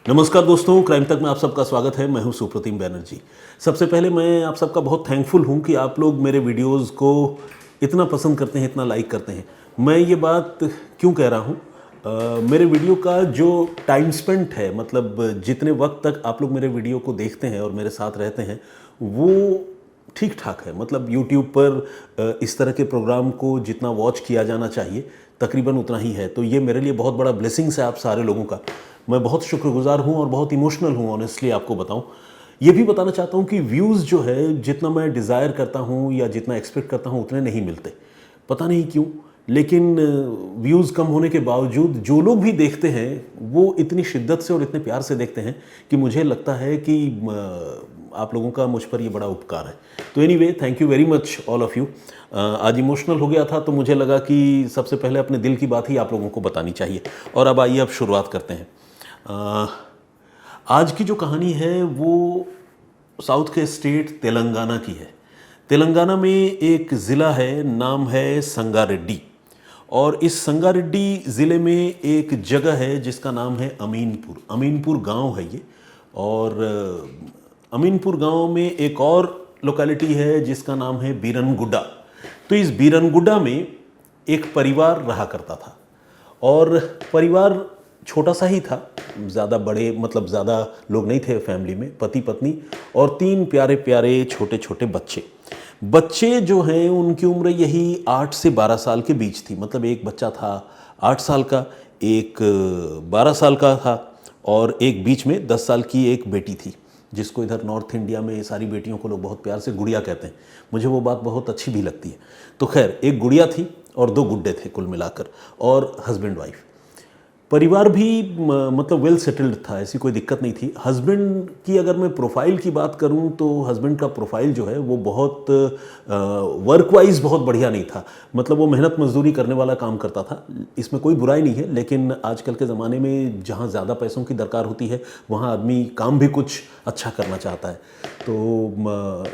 नमस्कार दोस्तों, क्राइम तक में आप सबका स्वागत है। मैं हूं सुप्रतिम बैनर्जी। सबसे पहले मैं आप सबका बहुत थैंकफुल हूं कि आप लोग मेरे वीडियोस को इतना पसंद करते हैं, इतना लाइक करते हैं। मैं ये बात क्यों कह रहा हूं? मेरे वीडियो का जो टाइम स्पेंट है, मतलब जितने वक्त तक आप लोग मेरे वीडियो को देखते हैं और मेरे साथ रहते हैं, वो ठीक ठाक है। मतलब YouTube पर इस तरह के प्रोग्राम को जितना वॉच किया जाना चाहिए तकरीबन उतना ही है। तो ये मेरे लिए बहुत बड़ा ब्लेसिंग्स है आप सारे लोगों का। मैं बहुत शुक्रगुजार हूँ और बहुत इमोशनल हूँ ऑनेस्टली आपको बताऊँ। ये भी बताना चाहता हूँ कि व्यूज़ जो है जितना मैं डिज़ायर करता हूँ या जितना एक्सपेक्ट करता हूँ उतने नहीं मिलते। पता नहीं क्यों, लेकिन व्यूज़ कम होने के बावजूद जो लोग भी देखते हैं वो इतनी शिद्दत से और इतने प्यार से देखते हैं कि मुझे लगता है कि आप लोगों का मुझ पर ये बड़ा उपकार है। तो anyway, thank you very much all of you. आज इमोशनल हो गया था तो मुझे लगा कि सबसे पहले अपने दिल की बात ही आप लोगों को बतानी चाहिए। और अब आइए, अब शुरुआत करते हैं। आज की जो कहानी है वो साउथ के स्टेट तेलंगाना की है। तेलंगाना में एक ज़िला है, नाम है संगारेड्डी। और इस संगारेड्डी ज़िले में एक जगह है जिसका नाम है अमीनपुर। अमीनपुर गांव है ये। और अमीनपुर गांव में एक और लोकेलिटी है जिसका नाम है बीरनगुड्डा। तो इस बीरनगुड्डा में एक परिवार रहा करता था और परिवार छोटा सा ही था, ज़्यादा बड़े मतलब ज़्यादा लोग नहीं थे फैमिली में। पति पत्नी और 3 प्यारे प्यारे छोटे छोटे बच्चे। बच्चे जो हैं उनकी उम्र यही 8 से 12 साल के बीच थी। मतलब एक बच्चा था 8 साल का, एक 12 साल का था और एक बीच में 10 साल की एक बेटी थी, जिसको इधर नॉर्थ इंडिया में सारी बेटियों को लोग बहुत प्यार से गुड़िया कहते हैं। मुझे वो बात बहुत अच्छी भी लगती है। तो खैर, एक गुड़िया थी और 2 गुड्डे थे कुल मिलाकर, और हस्बैंड वाइफ। परिवार भी मतलब वेल सेटल्ड था, ऐसी कोई दिक्कत नहीं थी। हस्बैंड की अगर मैं प्रोफाइल की बात करूं तो हस्बैंड का प्रोफाइल जो है वो बहुत वर्क वाइज बहुत बढ़िया नहीं था। मतलब वो मेहनत मजदूरी करने वाला काम करता था, इसमें कोई बुराई नहीं है। लेकिन आजकल के ज़माने में जहां ज़्यादा पैसों की दरकार होती है वहां आदमी काम भी कुछ अच्छा करना चाहता है। तो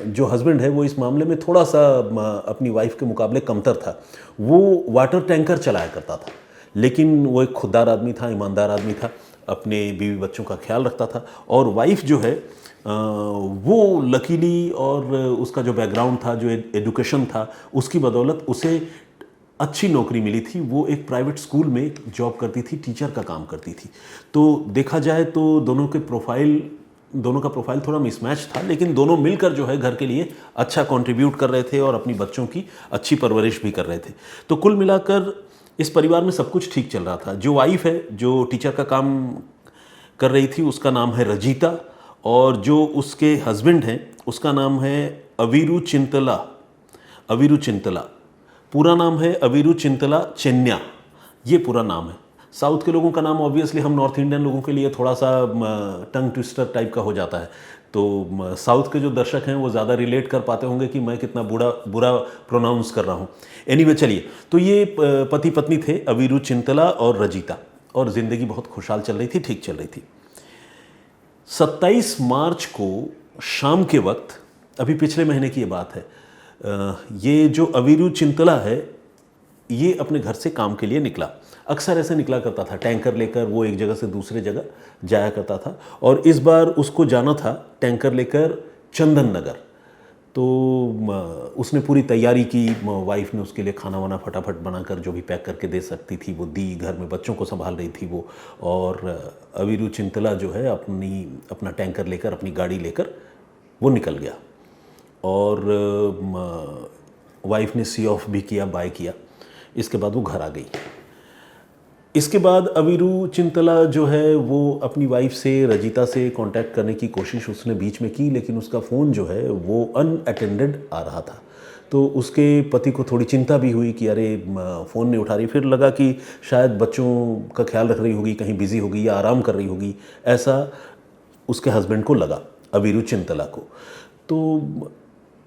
जो हस्बैंड है वो इस मामले में थोड़ा सा अपनी वाइफ के मुकाबले कमतर था। वो वाटर टैंकर चलाया करता था, लेकिन वो एक खुददार आदमी था, ईमानदार आदमी था, अपने बीवी बच्चों का ख्याल रखता था। और वाइफ जो है वो लकीली, और उसका जो बैकग्राउंड था, जो एजुकेशन था, उसकी बदौलत उसे अच्छी नौकरी मिली थी। वो एक प्राइवेट स्कूल में जॉब करती थी, टीचर का काम करती थी। तो देखा जाए तो दोनों का प्रोफाइल थोड़ा मिसमैच था, लेकिन दोनों मिलकर जो है घर के लिए अच्छा कंट्रीब्यूट कर रहे थे और अपनी बच्चों की अच्छी परवरिश भी कर रहे थे। तो कुल मिलाकर इस परिवार में सब कुछ ठीक चल रहा था। जो वाइफ है, जो टीचर का काम कर रही थी, उसका नाम है रजीता। और जो उसके हस्बैंड हैं उसका नाम है अवीरू चिंतला। अवीरू चिंतला पूरा नाम है, अवीरू चिंतला चेन्या, ये पूरा नाम है। साउथ के लोगों का नाम ऑब्वियसली हम नॉर्थ इंडियन लोगों के लिए थोड़ा सा टंग ट्विस्टर टाइप का हो जाता है। तो साउथ के जो दर्शक हैं वो ज़्यादा रिलेट कर पाते होंगे कि मैं कितना बुरा प्रोनाउंस कर रहा हूँ। एनीवे, चलिए। तो ये पति पत्नी थे, अवीरू चिंतला और रजीता, और ज़िंदगी बहुत खुशहाल चल रही थी, ठीक चल रही थी। 27 मार्च को शाम के वक्त, अभी पिछले महीने की ये बात है, ये जो अवीरू चिंतला है ये अपने घर से काम के लिए निकला। अक्सर ऐसे निकला करता था, टैंकर लेकर वो एक जगह से दूसरे जगह जाया करता था। और इस बार उसको जाना था टैंकर लेकर चंदन नगर। तो उसने पूरी तैयारी की। वाइफ ने उसके लिए खाना वाना फटाफट बनाकर जो भी पैक करके दे सकती थी वो दी। घर में बच्चों को संभाल रही थी वो। और अवीरू चिंतला जो है अपना टैंकर लेकर, अपनी गाड़ी लेकर वो निकल गया। और वाइफ ने सी ऑफ भी किया, बाय किया। इसके बाद वो घर आ गई। इसके बाद अवीरू चिंतला जो है वो अपनी वाइफ से, रजीता से कांटेक्ट करने की कोशिश उसने बीच में की, लेकिन उसका फ़ोन जो है वो अनअटेंडेड आ रहा था। तो उसके पति को थोड़ी चिंता भी हुई कि अरे फ़ोन नहीं उठा रही। फिर लगा कि शायद बच्चों का ख्याल रख रही होगी, कहीं बिज़ी होगी या आराम कर रही होगी, ऐसा उसके हस्बैंड को लगा, अवीरू चिंतला को। तो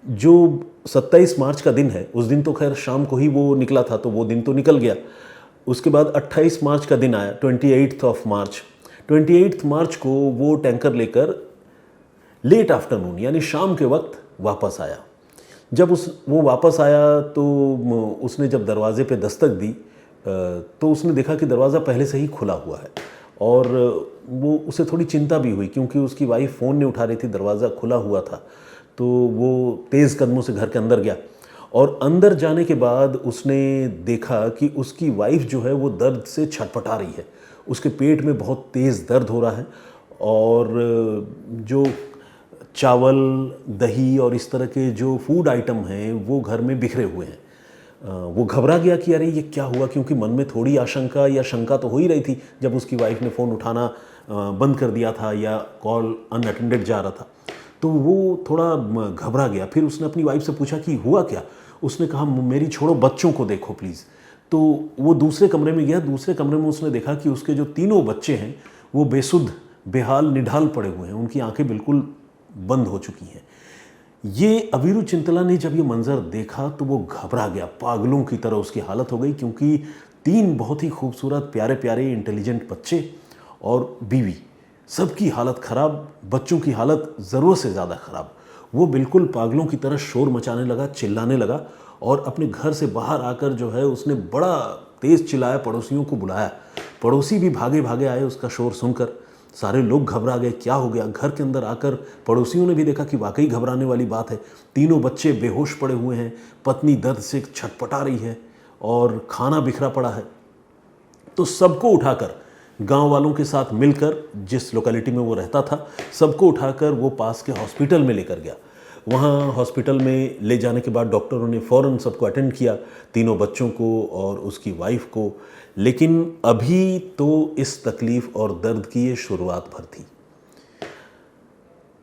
जो 27 मार्च का दिन है, उस दिन तो खैर शाम को ही वो निकला था, तो वो दिन तो निकल गया। उसके बाद 28 मार्च का दिन आया, 28 मार्च को वो टैंकर लेकर लेट आफ्टरनून यानी शाम के वक्त वापस आया। जब वो वापस आया तो उसने जब दरवाजे पे दस्तक दी तो उसने देखा कि दरवाज़ा पहले से ही खुला हुआ है। और वो उसे थोड़ी चिंता भी हुई, क्योंकि उसकी वाइफ फ़ोन नहीं उठा रही थी, दरवाज़ा खुला हुआ था। तो वो तेज़ कदमों से घर के अंदर गया और अंदर जाने के बाद उसने देखा कि उसकी वाइफ जो है वो दर्द से छटपटा रही है। उसके पेट में बहुत तेज़ दर्द हो रहा है और जो चावल, दही और इस तरह के जो फूड आइटम हैं वो घर में बिखरे हुए हैं। वो घबरा गया कि अरे ये क्या हुआ, क्योंकि मन में थोड़ी आशंका या शंका तो हो ही रही थी जब उसकी वाइफ ने फ़ोन उठाना बंद कर दिया था या कॉल अनअटेंडेड जा रहा था। तो वो थोड़ा घबरा गया। फिर उसने अपनी वाइफ से पूछा कि हुआ क्या। उसने कहा मेरी छोड़ो, बच्चों को देखो प्लीज़। तो वो दूसरे कमरे में गया। दूसरे कमरे में उसने देखा कि उसके जो तीनों बच्चे हैं वो बेसुध, बेहाल, निढाल पड़े हुए हैं। उनकी आंखें बिल्कुल बंद हो चुकी हैं। ये अवीरू चिंतला ने जब ये मंज़र देखा तो वो घबरा गया, पागलों की तरह उसकी हालत हो गई, क्योंकि 3 बहुत ही खूबसूरत, प्यारे प्यारे, इंटेलिजेंट बच्चे और बीवी, सबकी हालत ख़राब, बच्चों की हालत ज़रूरत से ज़्यादा ख़राब। वो बिल्कुल पागलों की तरह शोर मचाने लगा, चिल्लाने लगा और अपने घर से बाहर आकर जो है उसने बड़ा तेज़ चिल्लाया, पड़ोसियों को बुलाया। पड़ोसी भी भागे भागे आए उसका शोर सुनकर। सारे लोग घबरा गए, क्या हो गया। घर के अंदर आकर पड़ोसियों ने भी देखा कि वाकई घबराने वाली बात है। तीनों बच्चे बेहोश पड़े हुए हैं, पत्नी दर्द से छटपटा रही है और खाना बिखरा पड़ा है। तो सबको उठाकर, गांव वालों के साथ मिलकर, जिस लोकेलिटी में वो रहता था, सबको उठाकर वो पास के हॉस्पिटल में लेकर गया। वहाँ हॉस्पिटल में ले जाने के बाद डॉक्टरों ने फ़ौरन सबको अटेंड किया, तीनों बच्चों को और उसकी वाइफ को। लेकिन अभी तो इस तकलीफ़ और दर्द की ये शुरुआत भर थी।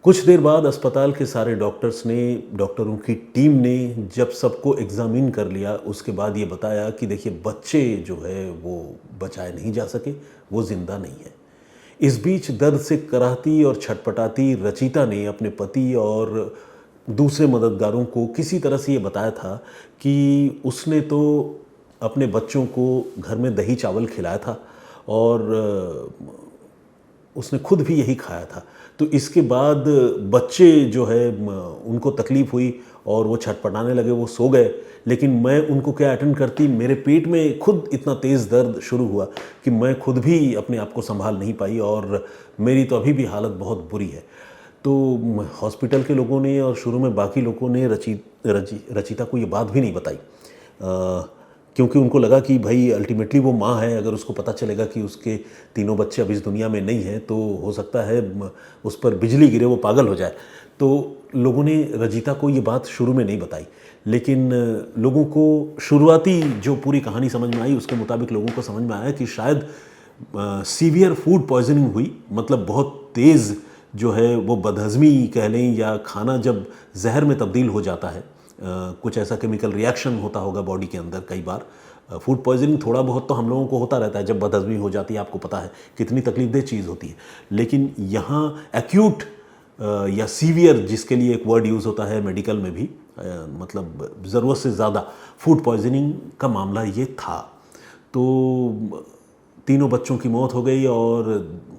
कुछ देर बाद अस्पताल के सारे डॉक्टरों की टीम ने जब सबको एग्ज़ामिन कर लिया, उसके बाद ये बताया कि देखिए बच्चे जो है वो बचाए नहीं जा सके, वो ज़िंदा नहीं है। इस बीच दर्द से कराहती और छटपटाती रचिता ने अपने पति और दूसरे मददगारों को किसी तरह से ये बताया था कि उसने तो अपने बच्चों को घर में दही चावल खिलाया था और उसने खुद भी यही खाया था। तो इसके बाद बच्चे जो है उनको तकलीफ़ हुई और वो छटपटाने लगे, वो सो गए। लेकिन मैं उनको क्या अटेंड करती, मेरे पेट में खुद इतना तेज़ दर्द शुरू हुआ कि मैं खुद भी अपने आप को संभाल नहीं पाई और मेरी तो अभी भी हालत बहुत बुरी है। तो हॉस्पिटल के लोगों ने और शुरू में बाकी लोगों ने रचिता को ये बात भी नहीं बताई, क्योंकि उनको लगा कि भाई अल्टीमेटली वो माँ है, अगर उसको पता चलेगा कि उसके तीनों बच्चे अब इस दुनिया में नहीं हैं तो हो सकता है उस पर बिजली गिरे, वो पागल हो जाए। तो लोगों ने रचिता को ये बात शुरू में नहीं बताई। लेकिन लोगों को शुरुआती जो पूरी कहानी समझ में आई, उसके मुताबिक लोगों को समझ में आया कि शायद सीवियर फूड पॉइजनिंग हुई। मतलब बहुत तेज़ जो है वो बदहज़मी कह लें, या खाना जब जहर में तब्दील हो जाता है, कुछ ऐसा केमिकल रिएक्शन होता होगा बॉडी के अंदर। कई बार फूड पॉइजनिंग थोड़ा बहुत तो हम लोगों को होता रहता है जब बदहज़मी हो जाती है, आपको पता है कितनी तकलीफदेह चीज़ होती है। लेकिन यहाँ एक्यूट या सीवियर, जिसके लिए एक वर्ड यूज़ होता है मेडिकल में भी, मतलब ज़रूरत से ज़्यादा फूड पॉइजनिंग का मामला ये था। तो तीनों बच्चों की मौत हो गई और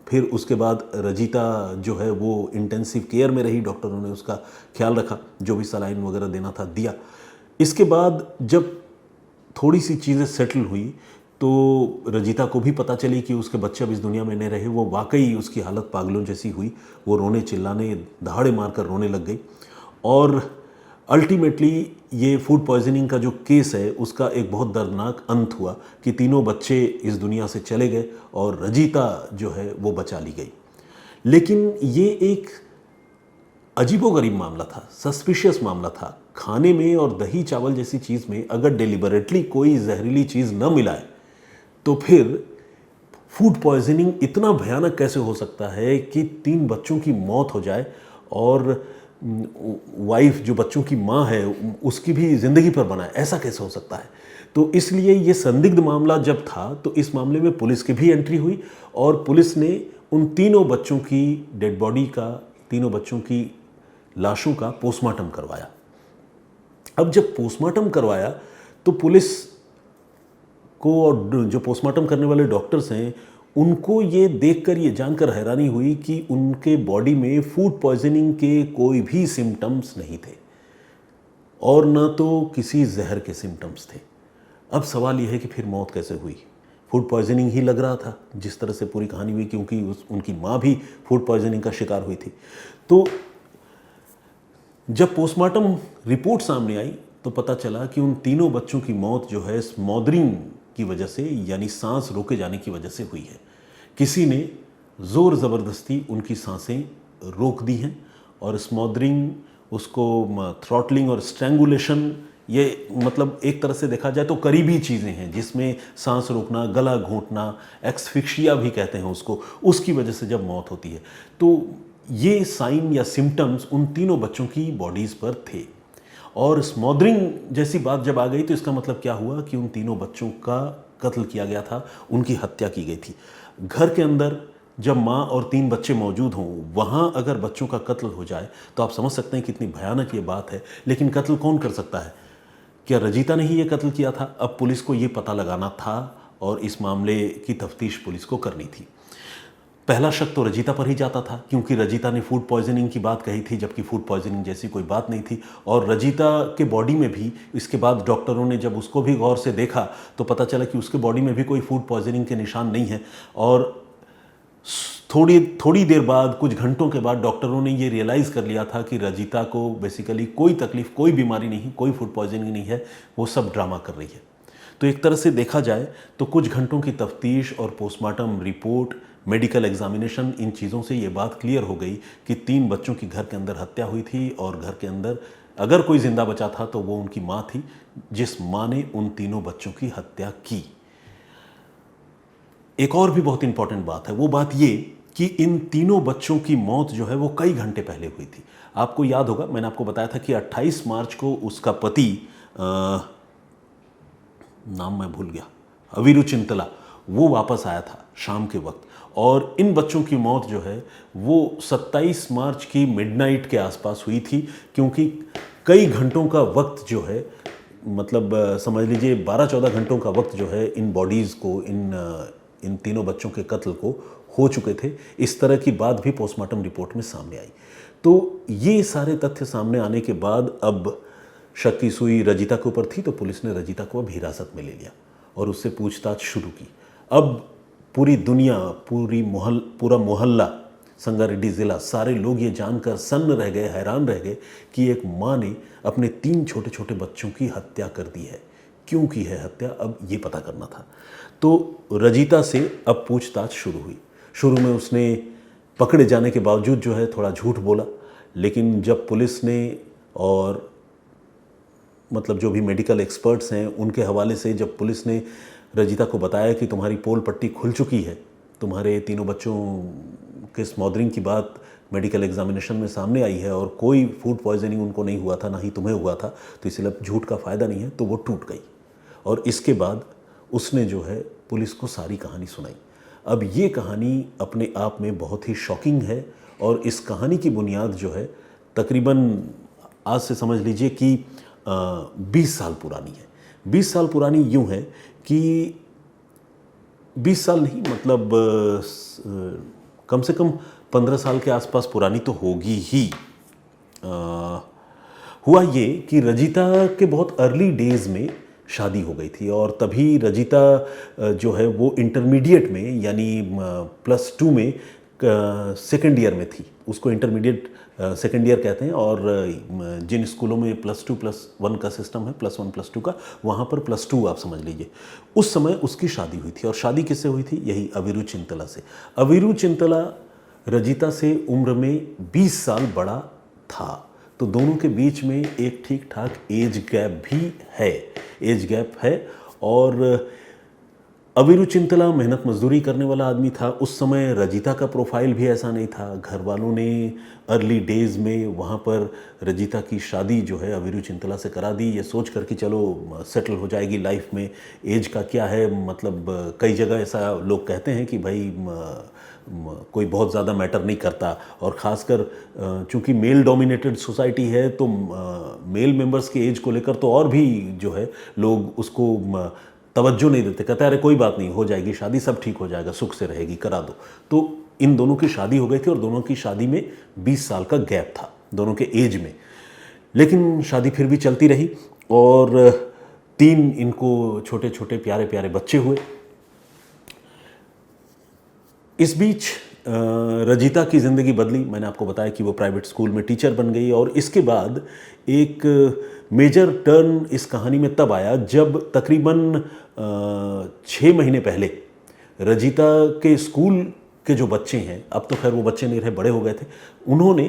फिर उसके बाद रचिता जो है वो इंटेंसिव केयर में रही। डॉक्टरों ने उसका ख्याल रखा, जो भी सलाइन वगैरह देना था दिया। इसके बाद जब थोड़ी सी चीज़ें सेटल हुई तो रचिता को भी पता चली कि उसके बच्चे अब इस दुनिया में नहीं रहे। वो वाकई, उसकी हालत पागलों जैसी हुई। वो रोने, चिल्लाने, दहाड़े मारकर रोने लग गई और अल्टीमेटली ये फूड पॉइजनिंग का जो केस है उसका एक बहुत दर्दनाक अंत हुआ कि तीनों बच्चे इस दुनिया से चले गए और रचिता जो है वो बचा ली गई। लेकिन ये एक अजीबोगरीब मामला था, सस्पिशियस मामला था। खाने में और दही चावल जैसी चीज़ में अगर डेलिबरेटली कोई जहरीली चीज़ न मिलाए तो फिर फूड पॉइजनिंग इतना भयानक कैसे हो सकता है कि 3 बच्चों की मौत हो जाए और वाइफ, जो बच्चों की माँ है, उसकी भी ज़िंदगी पर बनाए। ऐसा कैसे हो सकता है। तो इसलिए ये संदिग्ध मामला जब था तो इस मामले में पुलिस की भी एंट्री हुई और पुलिस ने उन तीनों बच्चों की डेड बॉडी का, तीनों बच्चों की लाशों का पोस्टमार्टम करवाया। अब जब पोस्टमार्टम करवाया तो पुलिस को और जो पोस्टमार्टम करने वाले डॉक्टर्स हैं उनको ये देखकर, ये जानकर हैरानी हुई कि उनके बॉडी में फूड पॉइजनिंग के कोई भी सिम्टम्स नहीं थे और न तो किसी जहर के सिम्टम्स थे। अब सवाल यह है कि फिर मौत कैसे हुई। फूड पॉइजनिंग ही लग रहा था जिस तरह से पूरी कहानी हुई, क्योंकि उनकी माँ भी फूड पॉइजनिंग का शिकार हुई थी। तो जब पोस्टमार्टम रिपोर्ट सामने आई तो पता चला कि उन तीनों बच्चों की मौत जो है स्मॉदरिंग की वजह से, यानी सांस रोके जाने की वजह से हुई है। किसी ने ज़ोर ज़बरदस्ती उनकी सांसें रोक दी हैं, और स्मॉदरिंग, उसको थ्रॉटलिंग और स्ट्रैंगुलेशन, ये मतलब एक तरह से देखा जाए तो करीबी चीज़ें हैं जिसमें सांस रोकना, गला घोंटना, एक्सफिक्सिया भी कहते हैं उसको, उसकी वजह से जब मौत होती है। तो ये साइन या सिम्टम्स उन तीनों बच्चों की बॉडीज़ पर थे। और स्मॉदरिंग जैसी बात जब आ गई तो इसका मतलब क्या हुआ कि उन तीनों बच्चों का कत्ल किया गया था, उनकी हत्या की गई थी। घर के अंदर जब माँ और 3 बच्चे मौजूद हों, वहाँ अगर बच्चों का कत्ल हो जाए तो आप समझ सकते हैं कितनी भयानक ये बात है। लेकिन कत्ल कौन कर सकता है? क्या रजीता ने ही ये कत्ल किया था? अब पुलिस को ये पता लगाना था और इस मामले की तफ्तीश पुलिस को करनी थी। पहला शक तो रजीता पर ही जाता था, क्योंकि रजीता ने फूड पॉइजनिंग की बात कही थी, जबकि फूड पॉइजनिंग जैसी कोई बात नहीं थी। और रजीता के बॉडी में भी, इसके बाद डॉक्टरों ने जब उसको भी गौर से देखा तो पता चला कि उसके बॉडी में भी कोई फूड पॉइजनिंग के निशान नहीं है। और थोड़ी देर बाद, कुछ घंटों के बाद डॉक्टरों ने ये रियलाइज़ कर लिया था कि रजीता को बेसिकली कोई तकलीफ, कोई बीमारी नहीं, कोई फूड पॉइजनिंग नहीं है, वो सब ड्रामा कर रही है। तो एक तरह से देखा जाए तो कुछ घंटों की तफ्तीश और पोस्टमार्टम रिपोर्ट, मेडिकल एग्जामिनेशन, इन चीज़ों से ये बात क्लियर हो गई कि 3 बच्चों की घर के अंदर हत्या हुई थी, और घर के अंदर अगर कोई जिंदा बचा था तो वो उनकी माँ थी, जिस माँ ने उन तीनों बच्चों की हत्या की। एक और भी बहुत इंपॉर्टेंट बात है, वो बात ये कि इन तीनों बच्चों की मौत जो है वो कई घंटे पहले हुई थी। आपको याद होगा, मैंने आपको बताया था कि 28 मार्च को उसका पति, नाम मैं भूल गया, अवीरू चिंतला, वो वापस आया था शाम के वक्त। और इन बच्चों की मौत जो है वो 27 मार्च की मिडनाइट के आसपास हुई थी, क्योंकि कई घंटों का वक्त जो है, मतलब समझ लीजिए 12-14 घंटों का वक्त जो है इन बॉडीज़ को, इन तीनों बच्चों के कत्ल को हो चुके थे। इस तरह की बात भी पोस्टमार्टम रिपोर्ट में सामने आई। तो ये सारे तथ्य सामने आने के बाद अब शक की सुई रजीता के ऊपर थी, तो पुलिस ने रजीता को अब हिरासत में ले लिया और उससे पूछताछ शुरू की। अब पूरी दुनिया, पूरा मोहल्ला, संगारेड्डी ज़िला, सारे लोग ये जानकर सन्न रह गए, हैरान रह गए कि एक माँ ने अपने 3 छोटे छोटे बच्चों की हत्या कर दी है। क्यों की है हत्या, अब ये पता करना था। तो रजीता से अब पूछताछ शुरू हुई। शुरू में उसने पकड़े जाने के बावजूद जो है थोड़ा झूठ बोला, लेकिन जब पुलिस ने और मतलब जो भी मेडिकल एक्सपर्ट्स हैं उनके हवाले से, जब पुलिस ने रजीता को बताया कि तुम्हारी पोल पट्टी खुल चुकी है, तुम्हारे तीनों बच्चों के स्मॉदरिंग की बात मेडिकल एग्जामिनेशन में सामने आई है और कोई फूड पॉइजनिंग उनको नहीं हुआ था, ना ही तुम्हें हुआ था, तो इसलिए अब झूठ का फ़ायदा नहीं है, तो वो टूट गई। और इसके बाद उसने जो है पुलिस को सारी कहानी सुनाई। अब ये कहानी अपने आप में बहुत ही शॉकिंग है, और इस कहानी की बुनियाद जो है तकरीबन आज से समझ लीजिए कि 20 साल पुरानी है। 20 साल पुरानी यूँ है कि 20 साल नहीं, मतलब कम से कम 15 साल के आसपास पुरानी तो होगी ही। हुआ ये कि रजीता के बहुत अर्ली डेज़ में शादी हो गई थी, और तभी रजीता जो है वो इंटरमीडिएट में, यानी +2 में सेकेंड ईयर में थी। उसको इंटरमीडिएट सेकेंड ईयर कहते हैं, और जिन स्कूलों में +2+1 का सिस्टम है, +1 +2 का, वहाँ पर +2 आप समझ लीजिए। उस समय उसकी शादी हुई थी, और शादी किससे हुई थी? यही अवीरू चिंतला से। अवीरू चिंतला रजीता से उम्र में 20 साल बड़ा था, तो दोनों के बीच में एक ठीक ठाक एज गैप भी है, एज गैप है। और अवीरू चिंतला मेहनत मजदूरी करने वाला आदमी था। उस समय रजीता का प्रोफाइल भी ऐसा नहीं था। घर वालों ने अर्ली डेज़ में वहाँ पर रजीता की शादी जो है अवीरू चिंतला से करा दी, ये सोच कर कि चलो सेटल हो जाएगी लाइफ में। एज का क्या है, मतलब कई जगह ऐसा लोग कहते हैं कि भाई कोई बहुत ज़्यादा मैटर नहीं करता, और ख़ासकर चूँकि मेल डोमिनेटेड सोसाइटी है तो मेल मेंबर्स की एज को लेकर तो और भी जो है लोग उसको तवज्जो नहीं देते, कहते हैं अरे कोई बात नहीं, हो जाएगी शादी, सब ठीक हो जाएगा, सुख से रहेगी, करा दो। तो इन दोनों की शादी हो गई थी, और दोनों की शादी में 20 साल का गैप था दोनों के एज में। लेकिन शादी फिर भी चलती रही, और 3 इनको छोटे छोटे प्यारे प्यारे बच्चे हुए। इस बीच रजिता की ज़िंदगी बदली। मैंने आपको बताया कि वो प्राइवेट स्कूल में टीचर बन गई, और इसके बाद एक मेजर टर्न इस कहानी में तब आया जब तकरीबन 6 महीने पहले रजिता के स्कूल के जो बच्चे हैं, अब तो खैर वो बच्चे नहीं रहे, बड़े हो गए थे, उन्होंने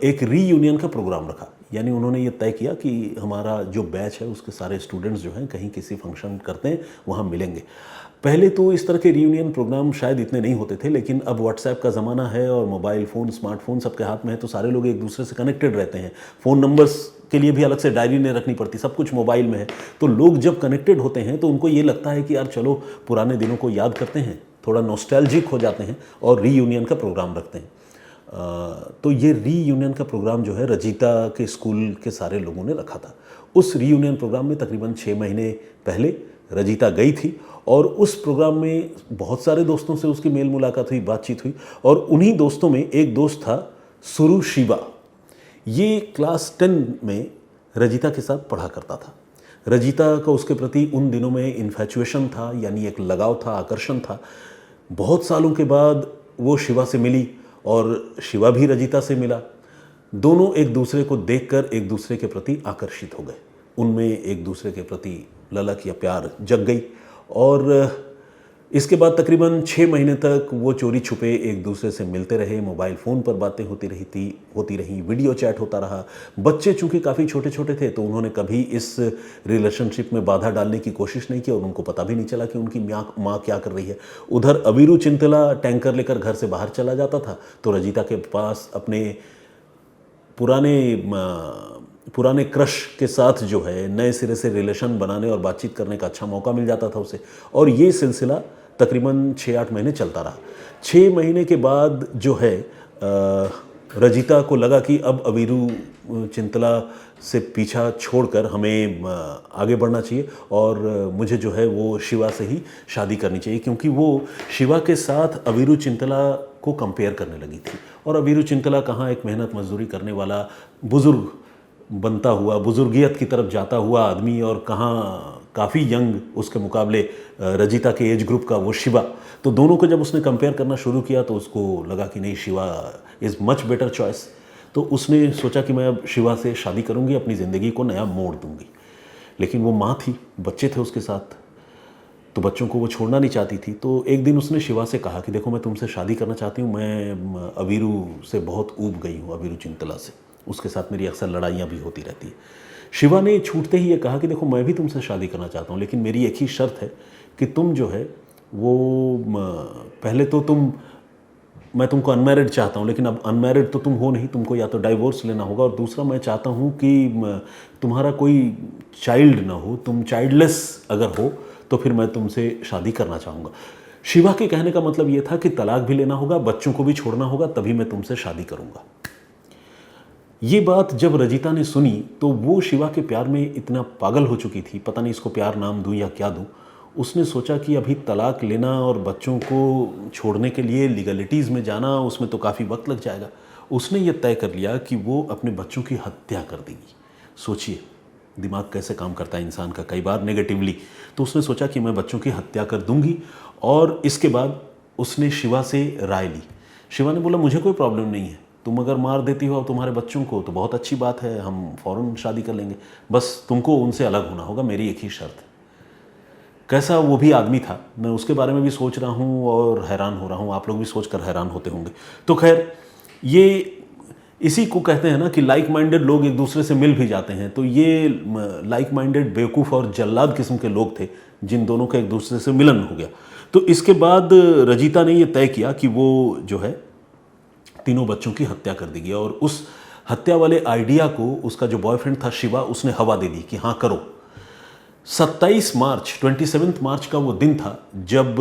एक रीयूनियन का प्रोग्राम रखा। यानी उन्होंने ये तय किया कि हमारा जो बैच है उसके सारे स्टूडेंट्स जो हैं कहीं किसी फंक्शन करते हैं, वहाँ मिलेंगे। पहले तो इस तरह के रीयूनियन प्रोग्राम शायद इतने नहीं होते थे, लेकिन अब व्हाट्सएप का ज़माना है और मोबाइल फ़ोन, स्मार्टफोन सबके हाथ में है, तो सारे लोग एक दूसरे से कनेक्टेड रहते हैं। फ़ोन नंबर्स के लिए भी अलग से डायरी नहीं रखनी पड़ती, सब कुछ मोबाइल में है। तो लोग जब कनेक्टेड होते हैं तो उनको ये लगता है कि यार चलो पुराने दिनों को याद करते हैं, थोड़ा नॉस्टैल्जिक हो जाते हैं और रीयूनियन का प्रोग्राम रखते हैं। तो ये रीयूनियन का प्रोग्राम जो है रजिता के स्कूल के सारे लोगों ने रखा था। उस रीयूनियन प्रोग्राम में तकरीबन 6 महीने पहले रजिता गई थी, और उस प्रोग्राम में बहुत सारे दोस्तों से उसकी मेल मुलाकात हुई, बातचीत हुई। और उन्हीं दोस्तों में एक दोस्त था सुरु शिवा। ये क्लास 10 में रजिता के साथ पढ़ा करता था। रजिता का उसके प्रति उन दिनों में इन्फैचुएशन था, यानी एक लगाव था, आकर्षण था। बहुत सालों के बाद वो शिवा से मिली और शिवा भी रजिता से मिला। दोनों एक दूसरे को देखकर एक दूसरे के प्रति आकर्षित हो गए। उनमें एक दूसरे के प्रति ललक या प्यार जग गई, और इसके बाद तकरीबन 6 महीने तक वो चोरी छुपे एक दूसरे से मिलते रहे। मोबाइल फ़ोन पर बातें होती रही, वीडियो चैट होता रहा। बच्चे चूँकि काफ़ी छोटे छोटे थे तो उन्होंने कभी इस रिलेशनशिप में बाधा डालने की कोशिश नहीं की, और उनको पता भी नहीं चला कि उनकी माँ क्या कर रही है। उधर अवीरू चिंतला टैंकर लेकर घर से बाहर चला जाता था, तो रजिता के पास अपने पुराने क्रश के साथ जो है नए सिरे से रिलेशन बनाने और बातचीत करने का अच्छा मौका मिल जाता था उसे। और ये सिलसिला तकरीबन 6-8 महीने चलता रहा। 6 महीने के बाद जो है रजिता को लगा कि अब अवीरू चिंतला से पीछा छोड़कर हमें आगे बढ़ना चाहिए, और मुझे जो है वो शिवा से ही शादी करनी चाहिए, क्योंकि वो शिवा के साथ अवीरू चिंतला को कंपेयर करने लगी थी। और अवीरू चिंतला कहाँ एक मेहनत मजदूरी करने वाला बुज़ुर्ग बनता हुआ, बुजुर्गियत की तरफ जाता हुआ आदमी, और कहाँ काफ़ी यंग उसके मुकाबले रजिता के एज ग्रुप का वो शिवा। तो दोनों को जब उसने कंपेयर करना शुरू किया तो उसको लगा कि नहीं, Shiva is much better choice. तो उसने सोचा कि मैं अब शिवा से शादी करूँगी, अपनी ज़िंदगी को नया मोड़ दूँगी। लेकिन वो माँ थी, बच्चे थे उसके साथ, तो बच्चों को वो छोड़ना नहीं चाहती थी। तो एक दिन उसने शिवा से कहा कि देखो, मैं तुमसे शादी करना चाहती हूँ, मैं अवीरू से बहुत ऊब गई हूँ, अवीरू चिंतला से, उसके साथ मेरी अक्सर लड़ाइयाँ भी होती रहती है। शिवा ने छूटते ही ये कहा कि देखो, मैं भी तुमसे शादी करना चाहता हूँ, लेकिन मेरी एक ही शर्त है कि तुम जो है वो पहले तो मैं तुमको अनमैरिड चाहता हूँ, लेकिन अब अनमैरिड तो तुम हो नहीं, तुमको या तो डाइवोर्स लेना होगा, और दूसरा मैं चाहता हूँ कि तुम्हारा कोई चाइल्ड ना हो, तुम चाइल्डलेस अगर हो तो फिर मैं तुमसे शादी करना चाहूँगा। शिवा के कहने का मतलब ये था कि तलाक भी लेना होगा, बच्चों को भी छोड़ना होगा, तभी मैं तुमसे शादी करूँगा। ये बात जब रजिता ने सुनी तो वो शिवा के प्यार में इतना पागल हो चुकी थी, पता नहीं इसको प्यार नाम दूं या क्या दूं। उसने सोचा कि अभी तलाक लेना और बच्चों को छोड़ने के लिए लीगलिटीज़ में जाना, उसमें तो काफ़ी वक्त लग जाएगा। उसने ये तय कर लिया कि वो अपने बच्चों की हत्या कर देगी। सोचिए दिमाग कैसे काम करता है इंसान का, कई बार नेगेटिवली। तो उसने सोचा कि मैं बच्चों की हत्या कर दूंगी, और इसके बाद उसने शिवा से राय ली। शिवा ने बोला, मुझे कोई प्रॉब्लम नहीं है, तुम अगर मार देती हो तुम्हारे बच्चों को तो बहुत अच्छी बात है, हम फ़ौरन शादी कर लेंगे, बस तुमको उनसे अलग होना होगा, मेरी एक ही शर्त है। कैसा वो भी आदमी था, मैं उसके बारे में भी सोच रहा हूँ और हैरान हो रहा हूँ, आप लोग भी सोचकर हैरान होते होंगे। तो खैर, ये इसी को कहते हैं ना कि लाइक माइंडेड लोग एक दूसरे से मिल भी जाते हैं। तो ये लाइक माइंडेड बेवकूफ़ और जल्लाद किस्म के लोग थे, जिन दोनों का एक दूसरे से मिलन हो गया। तो इसके बाद रजिता ने यह तय किया कि वो जो है तीनों बच्चों की हत्या कर देगी, और उस हत्या वाले आइडिया को उसका जो बॉयफ्रेंड था शिवा, उसने हवा दे दी कि हाँ करो। 27 मार्च का वो दिन था जब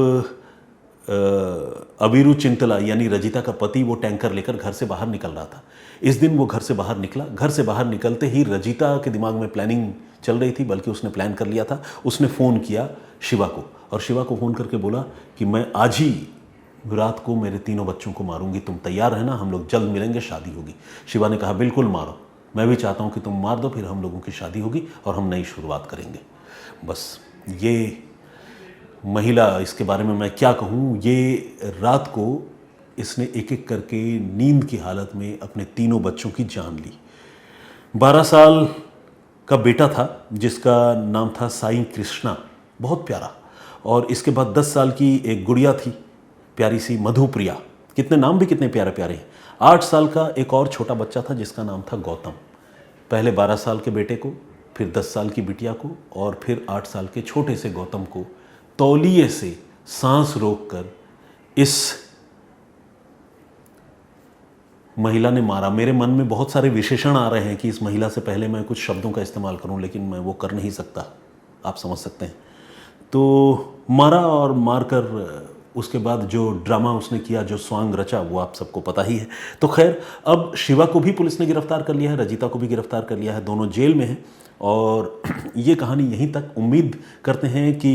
अवीरू चिंतला यानी रजिता का पति वो टैंकर लेकर घर से बाहर निकल रहा था। इस दिन वो घर से बाहर निकला। घर से बाहर निकलते ही रजिता के दिमाग में प्लानिंग चल रही थी, बल्कि उसने प्लान कर लिया था। उसने फ़ोन किया शिवा को, और शिवा को फ़ोन करके बोला कि मैं आज ही रात को मेरे तीनों बच्चों को मारूंगी, तुम तैयार रहना, हम लोग जल्द मिलेंगे, शादी होगी। शिवा ने कहा बिल्कुल मारो, मैं भी चाहता हूँ कि तुम मार दो, फिर हम लोगों की शादी होगी और हम नई शुरुआत करेंगे। बस ये महिला, इसके बारे में मैं क्या कहूँ। ये रात को इसने एक एक करके नींद की हालत में अपने तीनों बच्चों की जान ली। 12 साल का बेटा था जिसका नाम था साई कृष्णा, बहुत प्यारा। और इसके बाद 10 साल की एक गुड़िया थी प्यारी सी, मधुप्रिया। कितने नाम भी कितने प्यारे प्यारे हैं। 8 साल का एक और छोटा बच्चा था जिसका नाम था गौतम। पहले 12 साल के बेटे को, फिर 10 साल की बिटिया को, और फिर 8 साल के छोटे से गौतम को तौलिए से सांस रोककर इस महिला ने मारा। मेरे मन में बहुत सारे विशेषण आ रहे हैं कि इस महिला से पहले मैं कुछ शब्दों का इस्तेमाल करूं, लेकिन मैं वो कर नहीं सकता, आप समझ सकते हैं। तो मारा, और मारकर उसके बाद जो ड्रामा उसने किया, जो स्वांग रचा, वो आप सबको पता ही है। तो खैर, अब शिवा को भी पुलिस ने गिरफ्तार कर लिया है, रजिता को भी गिरफ्तार कर लिया है, दोनों जेल में हैं। और ये कहानी यहीं तक। उम्मीद करते हैं कि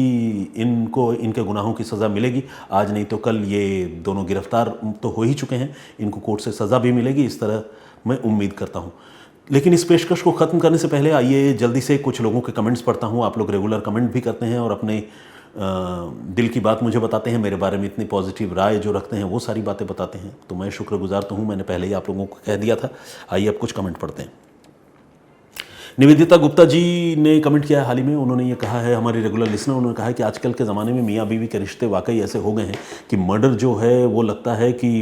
इनको इनके गुनाहों की सज़ा मिलेगी। आज नहीं तो कल ये दोनों गिरफ्तार तो हो ही चुके हैं, इनको कोर्ट से सज़ा भी मिलेगी, इस तरह मैं उम्मीद करता हूँ। लेकिन इस पेशकश को ख़त्म करने से पहले आइए जल्दी से कुछ लोगों के कमेंट्स पढ़ता हूँ। आप लोग रेगुलर कमेंट भी करते हैं और अपने दिल की बात मुझे बताते हैं, मेरे बारे में इतनी पॉजिटिव राय जो रखते हैं वो सारी बातें बताते हैं, तो मैं शुक्रगुजार तो हूँ। मैंने पहले ही आप लोगों को कह दिया था। आइए अब कुछ कमेंट पढ़ते हैं। निवेदिता गुप्ता जी ने कमेंट किया है हाल ही में। उन्होंने ये कहा है, हमारी रेगुलर लिसनर, उन्होंने कहा है कि आजकल के ज़माने में मियाँ बीवी के रिश्ते वाकई ऐसे हो गए हैं कि मर्डर जो है वो लगता है कि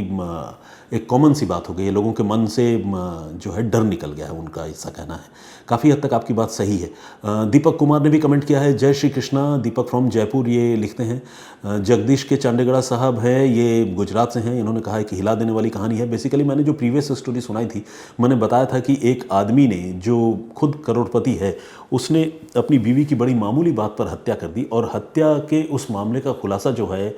एक कॉमन सी बात हो गई है। लोगों के मन से जो है डर निकल गया है, उनका ऐसा कहना है। काफ़ी हद तक आपकी बात सही है। दीपक कुमार ने भी कमेंट किया है, जय श्री कृष्णा। दीपक फ्रॉम जयपुर ये लिखते हैं। जगदीश के चांडेगड़ा साहब है, ये गुजरात से हैं। इन्होंने कहा है कि हिला देने वाली कहानी है। बेसिकली मैंने जो प्रीवियस स्टोरी सुनाई थी, मैंने बताया था कि एक आदमी ने जो खुद करोड़पति है, उसने अपनी बीवी की बड़ी मामूली बात पर हत्या कर दी, और हत्या के उस मामले का खुलासा जो है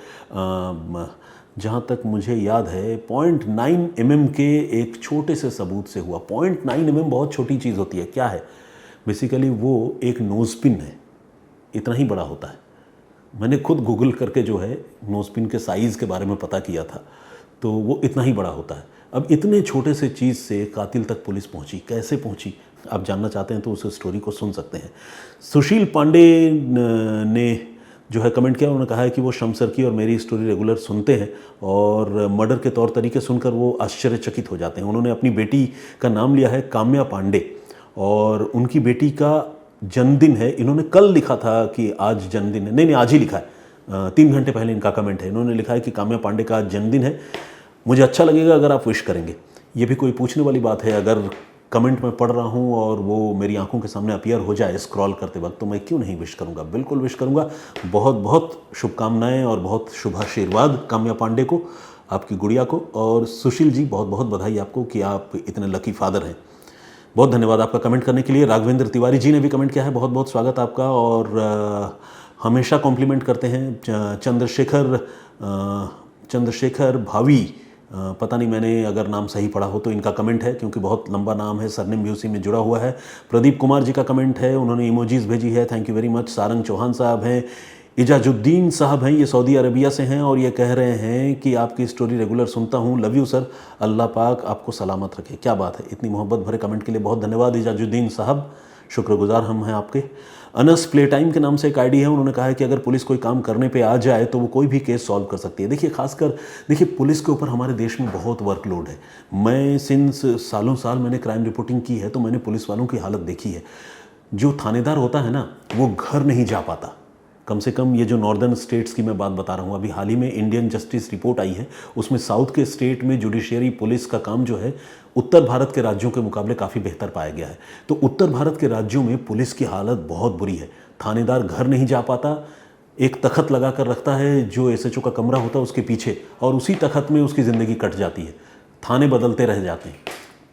जहाँ तक मुझे याद है 0.9 mm के एक छोटे से सबूत से हुआ। 0.9 mm बहुत छोटी चीज़ होती है। क्या है? बेसिकली वो एक नोज़पिन है, इतना ही बड़ा होता है। मैंने खुद गूगल करके जो है नोज़पिन के साइज़ के बारे में पता किया था, तो वो इतना ही बड़ा होता है। अब इतने छोटे से चीज़ से कातिल तक पुलिस पहुंची, कैसे पहुंची? आप जानना चाहते हैं तो उस स्टोरी को सुन सकते हैं। सुशील पांडे ने जो है कमेंट किया, उन्होंने कहा है कि वो शमसर की और मेरी स्टोरी रेगुलर सुनते हैं और मर्डर के तौर तरीके सुनकर वो आश्चर्यचकित हो जाते हैं। उन्होंने अपनी बेटी का नाम लिया है काम्या पांडे, और उनकी बेटी का जन्मदिन है। इन्होंने कल लिखा था कि आज जन्मदिन है, नहीं आज ही लिखा है, 3 घंटे पहले इनका कमेंट है। इन्होंने लिखा है कि काम्या पांडे का जन्मदिन है, मुझे अच्छा लगेगा अगर आप विश करेंगे। ये भी कोई पूछने वाली बात है? अगर कमेंट में पढ़ रहा हूँ और वो मेरी आंखों के सामने अपीयर हो जाए स्क्रॉल करते वक्त, तो मैं क्यों नहीं विश करूँगा, बिल्कुल विश करूँगा। बहुत बहुत शुभकामनाएं और बहुत शुभ आशीर्वाद काम्या पांडे को, आपकी गुड़िया को। और सुशील जी, बहुत बहुत बधाई आपको कि आप इतने लकी फादर हैं। बहुत धन्यवाद आपका कमेंट करने के लिए। राघवेंद्र तिवारी जी ने भी कमेंट किया है, बहुत बहुत स्वागत आपका। और हमेशा कॉम्प्लीमेंट करते हैं। चंद्रशेखर भावी, पता नहीं मैंने अगर नाम सही पढ़ा हो तो इनका कमेंट है, क्योंकि बहुत लंबा नाम है, सरनेम भी उसी में जुड़ा हुआ है। प्रदीप कुमार जी का कमेंट है, उन्होंने इमोजीज भेजी है, thank you very much. Sarang Chauhan साहब हैं, इजाजुद्दीन साहब हैं, ये सऊदी अरबिया से हैं, और ये कह रहे हैं कि आपकी स्टोरी रेगुलर सुनता हूँ, लव यू सर, अल्लाह पाक आपको सलामत रखे। क्या बात है, इतनी मोहब्बत भरे कमेंट के लिए बहुत धन्यवाद इजाजुद्दीन साहब, शुक्रगुजार हम हैं आपके। अनस प्ले टाइम के नाम से एक आईडी है, उन्होंने कहा है कि अगर पुलिस कोई काम करने पे आ जाए तो वो कोई भी केस सॉल्व कर सकती है। देखिए, खासकर देखिए, पुलिस के ऊपर हमारे देश में बहुत वर्कलोड है। मैं सिंस सालों साल मैंने क्राइम रिपोर्टिंग की है, तो मैंने पुलिस वालों की हालत देखी है। जो थानेदार होता है ना, वो घर नहीं जा पाता। कम से कम ये जो नॉर्दर्न स्टेट्स की मैं बात बता रहा हूँ, अभी हाल ही में इंडियन जस्टिस रिपोर्ट आई है, उसमें साउथ के स्टेट में जुडिशियरी पुलिस का काम जो है उत्तर भारत के राज्यों के मुकाबले काफ़ी बेहतर पाया गया है। तो उत्तर भारत के राज्यों में पुलिस की हालत बहुत बुरी है। थानेदार घर नहीं जा पाता, एक तख्त लगा कर रखता है जो एसएचओ का कमरा होता है उसके पीछे, और उसी तख्त में उसकी ज़िंदगी कट जाती है, थाने बदलते रह जाते हैं।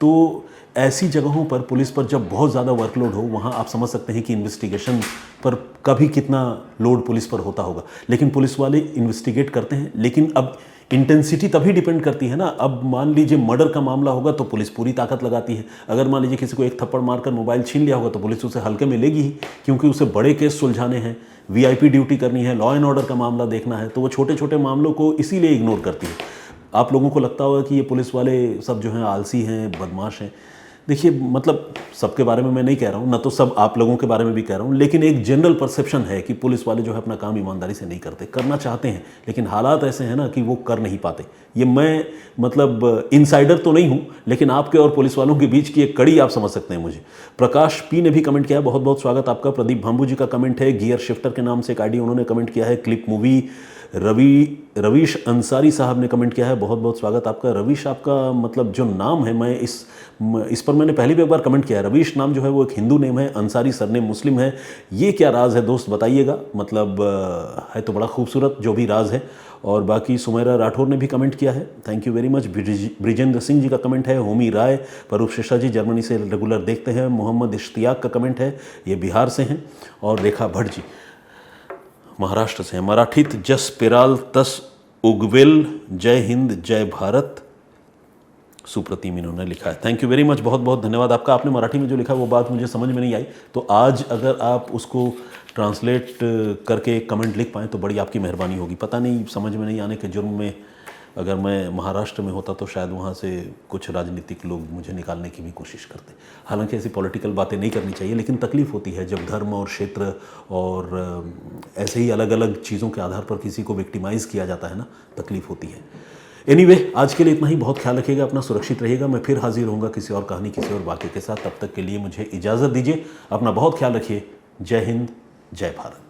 तो ऐसी जगहों पर पुलिस पर जब बहुत ज़्यादा वर्कलोड हो, वहाँ आप समझ सकते हैं कि इन्वेस्टिगेशन पर कभी कितना लोड पुलिस पर होता होगा। लेकिन पुलिस वाले इन्वेस्टिगेट करते हैं, लेकिन अब इंटेंसिटी तभी डिपेंड करती है ना। अब मान लीजिए मर्डर का मामला होगा तो पुलिस पूरी ताकत लगाती है। अगर मान लीजिए किसी को एक थप्पड़ मारकर मोबाइल छीन लिया होगा तो पुलिस उसे हल्के में लेगी ही, क्योंकि उसे बड़े केस सुलझाने हैं, वीआईपी ड्यूटी करनी है, लॉ एंड ऑर्डर का मामला देखना है, तो वो छोटे छोटे मामलों को इसीलिए इग्नोर करती है। आप लोगों को लगता होगा कि ये पुलिस वाले सब जो हैं आलसी हैं, बदमाश हैं, देखिए मतलब सबके बारे में मैं नहीं कह रहा हूँ, ना तो सब आप लोगों के बारे में भी कह रहा हूँ, लेकिन एक जनरल परसेप्शन है कि पुलिस वाले जो है अपना काम ईमानदारी से नहीं करते, करना चाहते हैं लेकिन हालात ऐसे हैं ना कि वो कर नहीं पाते। ये मैं मतलब इनसाइडर तो नहीं हूँ, लेकिन आपके और पुलिस वालों के बीच की एक कड़ी आप समझ सकते हैं मुझे। प्रकाश पी ने भी कमेंट किया है, बहुत बहुत स्वागत आपका। प्रदीप भांबू जी का कमेंट है, गियर शिफ्टर के नाम से एक आईडी उन्होंने कमेंट किया है। क्लिप मूवी रवीश अंसारी साहब ने कमेंट किया है, बहुत बहुत स्वागत आपका। रवीश आपका मतलब जो नाम है, मैं इस पर मैंने पहले भी एक बार कमेंट किया है। रवीश नाम जो है वो एक हिंदू नेम है, अंसारी सरनेम मुस्लिम है। ये क्या राज है दोस्त, बताइएगा। मतलब है तो बड़ा खूबसूरत जो भी राज है। और बाकी सुमेरा राठौर ने भी कमेंट किया है, thank you very much. Brijendra Singh ji का कमेंट है। होमी राय, परूप शेषा जी जर्मनी से रेगुलर देखते हैं। मोहम्मद इश्तियाक का कमेंट है, ये बिहार से हैं। और रेखा भट्ट जी महाराष्ट्र से हैं। मराठीत जस पिराल तस उगवेल, जय हिंद जय भारत, सुप्रतिम इन्होंने लिखा है। थैंक यू वेरी मच, बहुत बहुत धन्यवाद आपका। आपने मराठी में जो लिखा वो बात मुझे समझ में नहीं आई, तो आज अगर आप उसको ट्रांसलेट करके कमेंट लिख पाएँ तो बड़ी आपकी मेहरबानी होगी। पता नहीं समझ में नहीं आने के जुर्म में अगर मैं महाराष्ट्र में होता तो शायद वहाँ से कुछ राजनीतिक लोग मुझे निकालने की भी कोशिश करते। हालांकि ऐसी पॉलिटिकल बातें नहीं करनी चाहिए, लेकिन तकलीफ़ होती है जब धर्म और क्षेत्र और ऐसे ही अलग अलग चीज़ों के आधार पर किसी को विक्टिमाइज़ किया जाता है ना, तकलीफ़ होती है। एनीवे, आज के लिए इतना ही। बहुत ख्याल रखिएगा अपना, सुरक्षित रहिएगा। मैं फिर हाजिर होऊंगा किसी और कहानी, किसी और वाक़े के साथ। तब तक के लिए मुझे इजाज़त दीजिए। अपना बहुत ख्याल रखिए। जय हिंद, जय भारत।